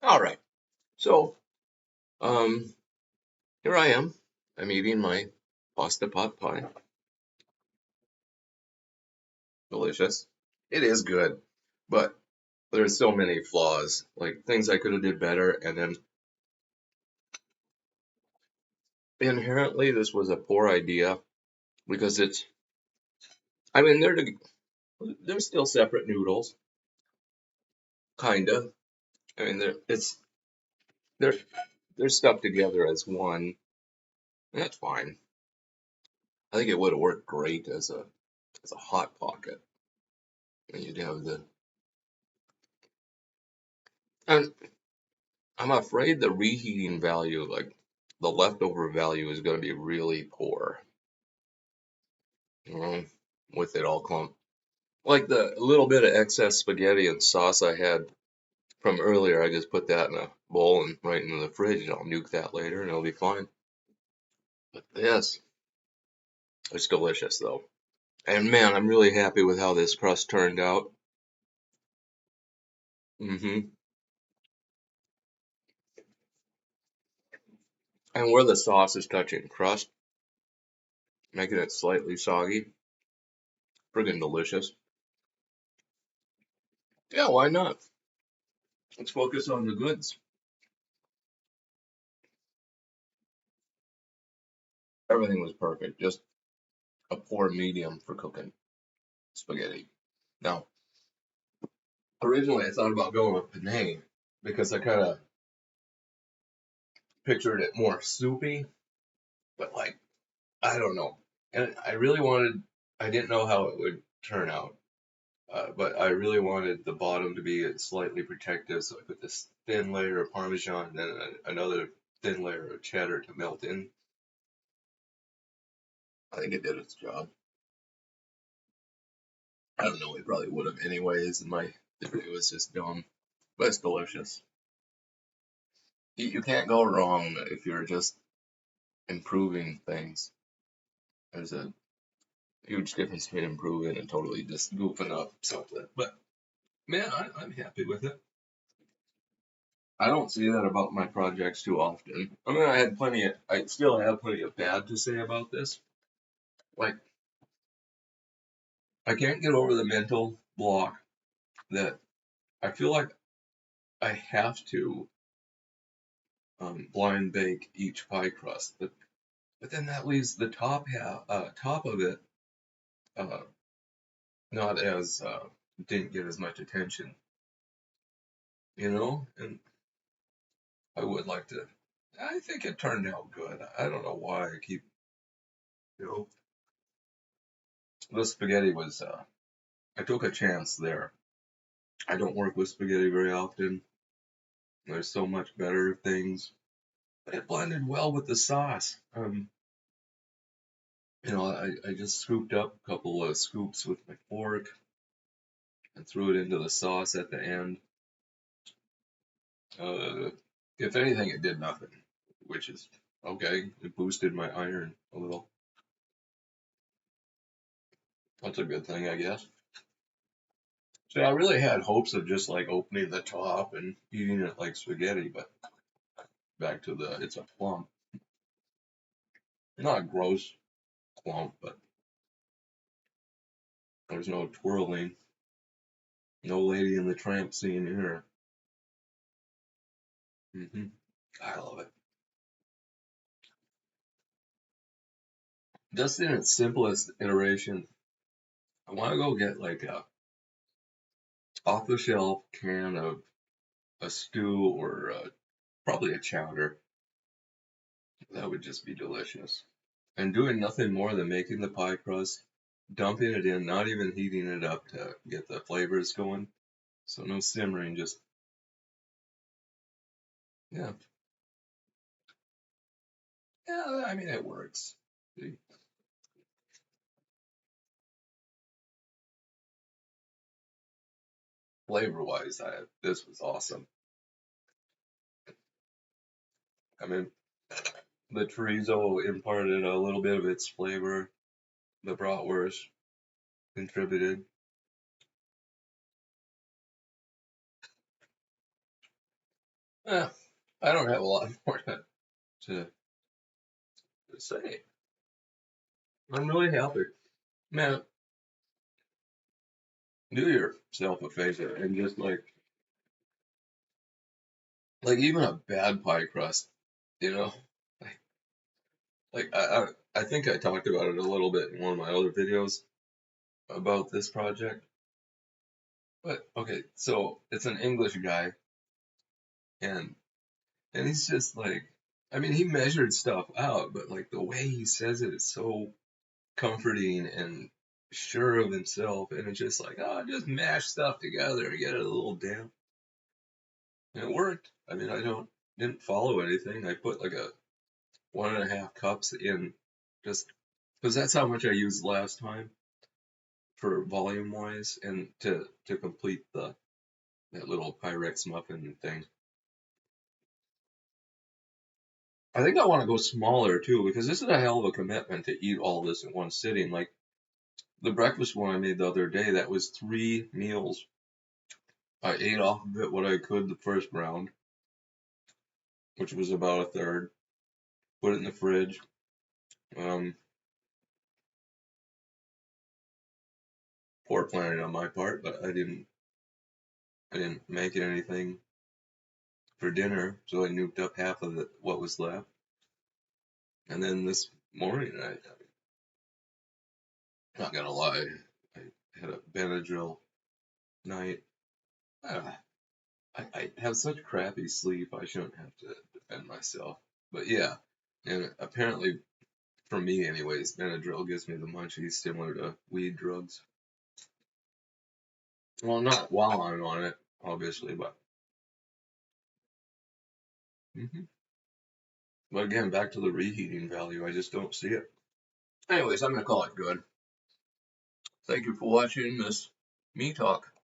All right. So, um, here I am. I'm eating my pasta pot pie. Delicious. It is good, but there's so many flaws, like things I could have did better. And then inherently, this was a poor idea because I mean, they're still separate noodles, kind of. I mean, they're they're stuck together as one. That's fine. I think it would have worked great as a hot pocket. And you'd have the and I'm afraid the reheating value, like the leftover value, is going to be really poor. You know, with it all clumped. Like the little bit of excess spaghetti and sauce I had from earlier, I just put that in a bowl and right into the fridge, and I'll nuke that later, and it'll be fine. But this, it's delicious though. And man, I'm really happy with how this crust turned out. hmm And where the sauce is touching crust, making it slightly soggy, friggin' delicious. Yeah, why not? Let's focus on the goods. Everything was perfect, just a poor medium for cooking spaghetti. Now, originally I thought about going with penne because I kind of pictured it more soupy, but like, I don't know. And I didn't know how it would turn out, but I really wanted the bottom to be slightly protective, so I put this thin layer of Parmesan and then another thin layer of cheddar to melt in. I think it did its job. I don't know, it probably would have anyways, and my theory was just dumb, but it's delicious. You can't go wrong if you're just improving things. There's a huge difference between improving and totally just goofing up something. But man, I'm happy with it. I don't say that about my projects too often. I mean, I still have plenty of bad to say about this. Like, I can't get over the mental block that I feel like I have to blind bake each pie crust, but then that leaves the top of it uh, not as didn't get as much attention, and I would like to. I think it turned out good. I don't know why I keep, you know, the spaghetti was. I took a chance there. I don't work with spaghetti very often. There's so much better things, but it blended well with the sauce. I just scooped up a couple of scoops with my fork and threw it into the sauce at the end. Uh, if anything, it did nothing, which is okay. It boosted my iron a little. That's a good thing, I guess. So I really had hopes of just like opening the top and eating it like spaghetti, but back to it's a plump. Not a gross clump, but there's no twirling. No Lady in the Tramp scene here. I love it. Just in its simplest iteration, I want to go get like a off the shelf can of a stew or probably a chowder. That would just be delicious. And doing nothing more than making the pie crust, dumping it in, not even heating it up to get the flavors going. So no simmering, just yeah, yeah. I mean, it works. Flavor wise, this was awesome. I mean, the chorizo imparted a little bit of its flavor. The bratwurst contributed. Yeah, I don't have a lot more to say. I'm really happy. Man, do yourself a favor and just like even a bad pie crust, you know, like I think I talked about it a little bit in one of my other videos about this project. But okay, so it's an English guy, and he's just like, I mean, he measured stuff out, but like the way he says it is so comforting and sure of himself, and it's just like, oh, just mash stuff together and get it a little damp, and it worked. I mean, I didn't follow anything. I put like a 1.5 cups in, just because that's how much I used last time for volume wise, and to complete the that little Pyrex muffin thing. I think I want to go smaller too, because this is a hell of a commitment to eat all this in one sitting. Like the breakfast one I made the other day, that was 3 meals. I ate off of it what I could the first round, which was about a third. Put it in the fridge. Um, Poor planning on my part, but I didn't make it anything for dinner, so I nuked up half of what was left. And then this morning, I'm not gonna lie, I had a Benadryl night. Ah, I have such crappy sleep, I shouldn't have to defend myself. But yeah, and apparently, for me anyways, Benadryl gives me the munchies similar to weed drugs. Well, not while I'm on it, obviously, but hmm but again, back to the reheating value, I just don't see it. Anyways, I'm gonna call it good. Thank you for watching this me talk.